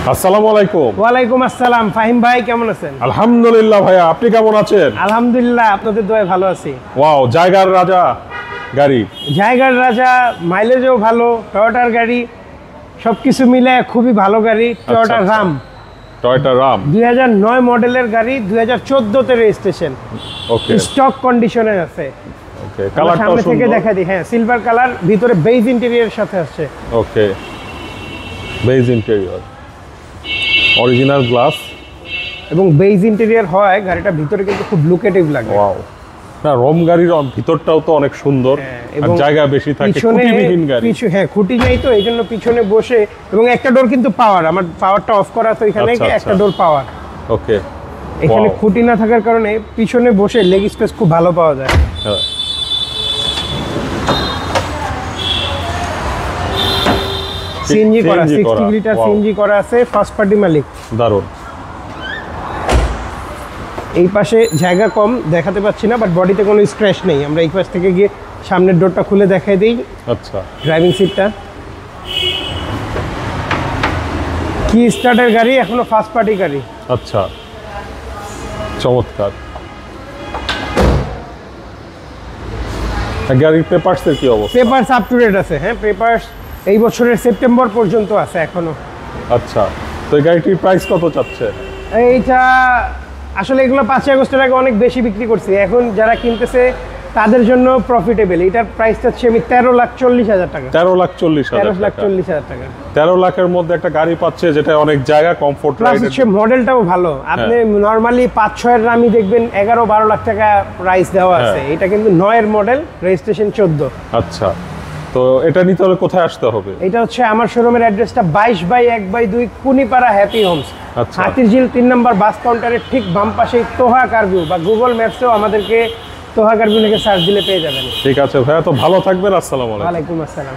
আসসালামু আলাইকুম। ওয়ালাইকুম আসসালাম। ফাহিম ভাই কেমন আছেন? আলহামদুলিল্লাহ ভাইয়া, আপনি কেমন আছেন? আলহামদুলিল্লাহ, আপনাদের দোয়ায় ভালো আছি। ওয়াও, জায়গার রাজা গাড়ি। জায়গার রাজা, মাইলেজও ভালো, টয়োটার গাড়ি, সবকিছু মিলে খুবই ভালো গাড়ি। টয়োটা রাম, টয়োটা রাম 2009 মডেলের গাড়ি, 2014 তে রেজিস্ট্রেশন। ওকে, স্টক কন্ডিশনে আছে। ওকে, কালারটাও সামনে থেকে সুন্দর। দেখা দিই। হ্যাঁ, সিলভার কালার, ভিতরে বেজ ইন্টেরিয়রের সাথে আসছে। ওকে, বেজ ইন্টেরিয়র, অরিজিনাল গ্লাস এবং বেজ ইন্টেরিয়র হয় গাড়িটা ভিতরে কিন্তু খুব লুকেটিভ লাগে। ওয়াও, না রম গাড়ির ভিতরটাও তো অনেক সুন্দর, আর জায়গা বেশি থাকে, খুঁটিবিহীন গাড়ি। হ্যাঁ, খুঁটি নেই তো, এই জন্য পিছনে বসে, এবং একটা ডোর কিন্তু পাওয়ার, আমার পাওয়ারটা অফ করা তো এখানে, একটা ডোর পাওয়ার। ওকে, এখানে খুঁটি না থাকার কারণে পিছনে বসে লেগ স্পেস খুব ভালো পাওয়া যায়। হ্যাঁ, সিএনজি করা, 60 লিটার সিএনজি করা আছে, ফার্স্ট পার্টি মালিক। দারুণ। এই পাশে জায়গা কম, দেখাতে পাচ্ছি না, বাট বডিতে কোনো স্ক্র্যাচ নেই। আমরা এই পাশ থেকে গিয়ে সামনের ডোরটা খুলে দেখাই দিই। আচ্ছা, ড্রাইভিং সিটটা কি স্টার্টের গাড়ি, এখনো ফার্স্ট পার্টি গাড়ি। আচ্ছা, চমৎকার। গাড়ির পেপারসের কি অবস্থা? পেপারস আপ টু ডেট আছে। হ্যাঁ, পেপারস এই বছরের সেপ্টেম্বর পর্যন্ত আছে এখনো। আচ্ছা, তো এই গাড়িটির প্রাইস কত চাচ্ছে? এইটা আসলে এগুলো 5 আগস্টের আগে অনেক বেশি বিক্রি করছি, এখন যারা কিনতেছে তাদের জন্য প্রফিটেবল। এটার প্রাইসটা হচ্ছে আমি 13,40,000 টাকা। 13,40,000 টাকা। 13 লাখের মধ্যে একটা গাড়ি পাচ্ছে, যেটা অনেক জায়গা, কমফোর্ট, প্লাস হচ্ছে মডেলটাও ভালো। আপনি নরমালি 5-6 এর দামই দেখবেন 11-12 লাখ টাকা প্রাইস দেওয়া আছে। এটা কিন্তু 9 এর মডেল, রেজিস্ট্রেশন 14। আচ্ছা, তো এটা নিতে হলে কোথায় আসতে হবে? এটা হচ্ছে আমার শোরুমের অ্যাড্রেসটা 22/1/2 কুনিপাড়া হ্যাপি হোমস। আচ্ছা, হাতিরঝিল 3 নম্বর বাস কাউন্টারের ঠিক বাম পাশেই তোহা কারভিউ, বা গুগল ম্যাপসেও আমাদেরকে তোহা কারভিউ লিখে সার্চ দিলে পেয়ে যাবেন। ঠিক আছে ভাইয়া, তো ভালো থাকবেন। আসসালামু আলাইকুম। ওয়ালাইকুম আসসালাম।